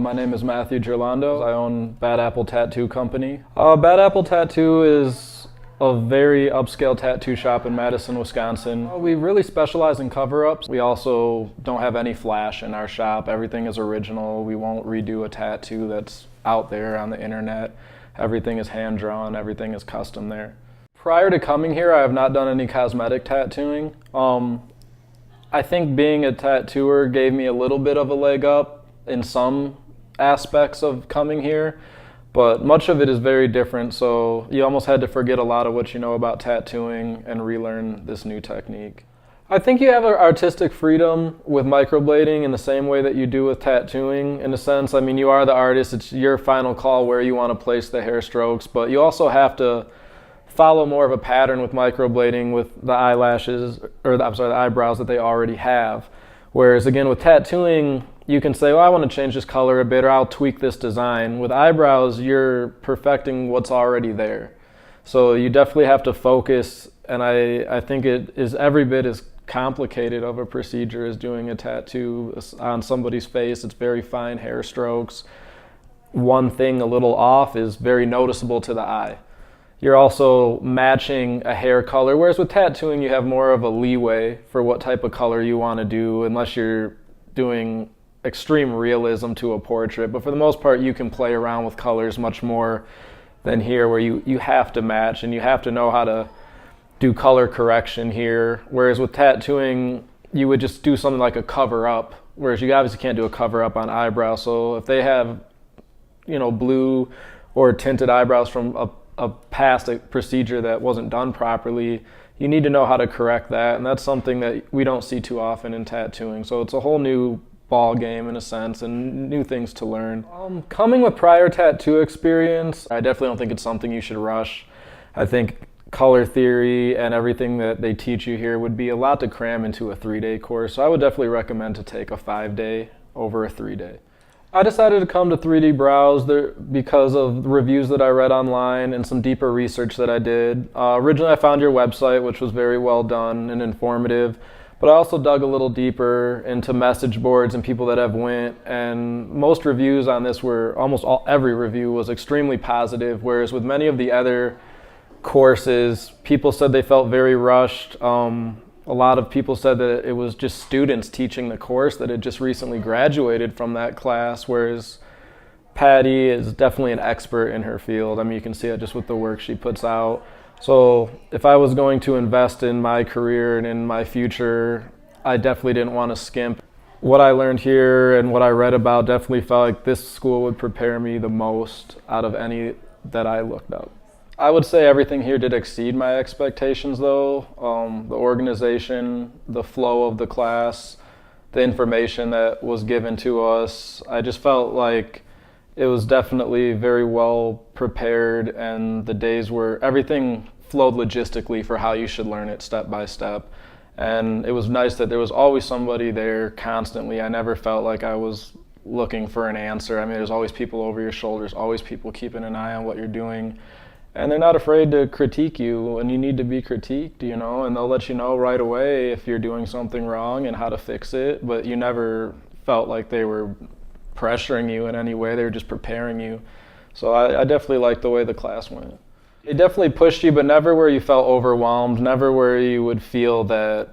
My name is Matthew Gerlando. I own Bad Apple Tattoo Company. Bad Apple Tattoo is a very upscale tattoo shop in Madison, Wisconsin. We really specialize in cover-ups. We also don't have any flash in our shop. Everything is original. We won't redo a tattoo that's out there on the internet. Everything is hand-drawn. Everything is custom there. Prior to coming here, I have not done any cosmetic tattooing. I think being a tattooer gave me a little bit of a leg up in some aspects of coming here, but much of it is very different, so you almost had to forget a lot of what you know about tattooing and relearn this new technique. I think you have artistic freedom with microblading in the same way that you do with tattooing, in a sense. I mean, you are the artist, it's your final call where you want to place the hair strokes, but you also have to follow more of a pattern with microblading with the eyelashes, or the eyebrows that they already have. Whereas again, with tattooing, you can say, well, I want to change this color a bit, or I'll tweak this design. With eyebrows, you're perfecting what's already there. So you definitely have to focus, and I think it is every bit as complicated of a procedure as doing a tattoo on somebody's face. It's very fine hair strokes. One thing a little off is very noticeable to the eye. You're also matching a hair color, whereas with tattooing you have more of a leeway for what type of color you want to do, unless you're doing extreme realism to a portrait. But for the most part, you can play around with colors much more than here, where you have to match and you have to know how to do color correction here. Whereas with tattooing, you would just do something like a cover up, whereas you obviously can't do a cover up on eyebrows. So if they have, blue or tinted eyebrows from a past procedure that wasn't done properly, you need to know how to correct that, and that's something that we don't see too often in tattooing. So it's a whole new ball game in a sense, and new things to learn. Coming with prior tattoo experience, I definitely don't think it's something you should rush. I think color theory and everything that they teach you here would be a lot to cram into a 3-day course, so I would definitely recommend to take a 5-day over a 3-day. I decided to come to 3D Brows because of the reviews that I read online and some deeper research that I did. Originally I found your website, which was very well done and informative, but I also dug a little deeper into message boards and people that have went, and most reviews on this every review was extremely positive, whereas with many of the other courses, people said they felt very rushed. A lot of people said that it was just students teaching the course that had just recently graduated from that class, whereas Patty is definitely an expert in her field. I mean, you can see it just with the work she puts out. So if I was going to invest in my career and in my future, I definitely didn't want to skimp. What I learned here and what I read about definitely felt like this school would prepare me the most out of any that I looked up. I would say everything here did exceed my expectations though. The organization, the flow of the class, the information that was given to us, I just felt like it was definitely very well prepared, and the days were, everything flowed logistically for how you should learn it step by step. And it was nice that there was always somebody there constantly. I never felt like I was looking for an answer. I mean, there's always people over your shoulders, always people keeping an eye on what you're doing. And they're not afraid to critique you when you need to be critiqued, and they'll let you know right away if you're doing something wrong and how to fix it. But you never felt like they were pressuring you in any way. They were just preparing you. So I definitely liked the way the class went. It definitely pushed you, but never where you felt overwhelmed, never where you would feel that,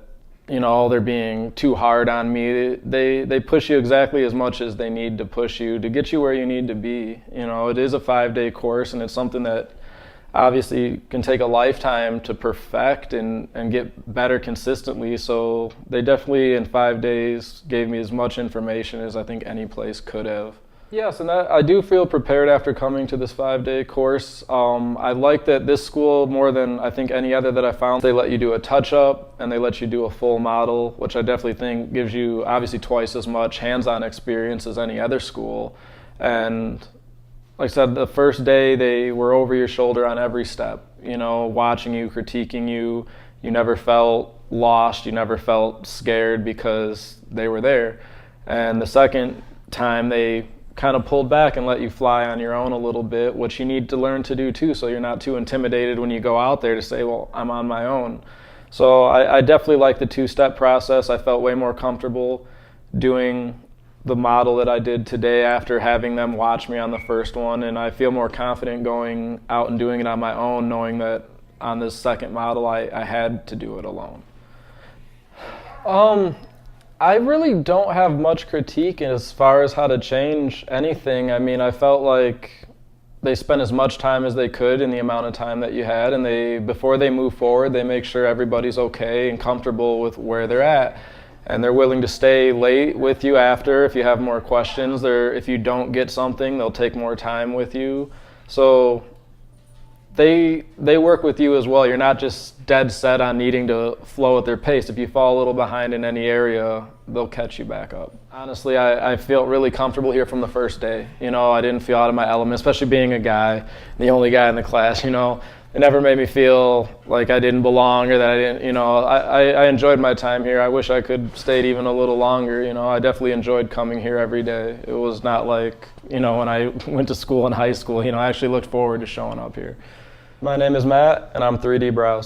they're being too hard on me. They push you exactly as much as they need to push you to get you where you need to be. It is a 5-day course, and it's something that obviously can take a lifetime to perfect and get better consistently. So they definitely in 5 days gave me as much information as I think any place could have. Yes, and I do feel prepared after coming to this 5-day course. I like that this school, more than I think any other that I found, they let you do a touch-up and they let you do a full model, which I definitely think gives you obviously twice as much hands-on experience as any other school. And like I said, the first day they were over your shoulder on every step, watching you, critiquing you. You never felt lost, you never felt scared because they were there. And the second time they kind of pulled back and let you fly on your own a little bit, which you need to learn to do too, so you're not too intimidated when you go out there to say, well, I'm on my own. So I definitely like the 2-step process. I felt way more comfortable doing the model that I did today after having them watch me on the first one, and I feel more confident going out and doing it on my own, knowing that on this second model I had to do it alone. I really don't have much critique as far as how to change anything. I mean, I felt like they spent as much time as they could in the amount of time that you had, and before they move forward, they make sure everybody's okay and comfortable with where they're at. And they're willing to stay late with you after if you have more questions. If you don't get something, they'll take more time with you. So they work with you as well. You're not just dead set on needing to flow at their pace. If you fall a little behind in any area, they'll catch you back up. Honestly, I felt really comfortable here from the first day. You know, I didn't feel out of my element, especially being a guy, the only guy in the class, you know. It never made me feel like I didn't belong or that I didn't, you know, I enjoyed my time here. I wish I could stayed even a little longer, you know. I definitely enjoyed coming here every day. It was not like, you know, when I went to school in high school, you know, I actually looked forward to showing up here. My name is Matt, and I'm 3D Browse.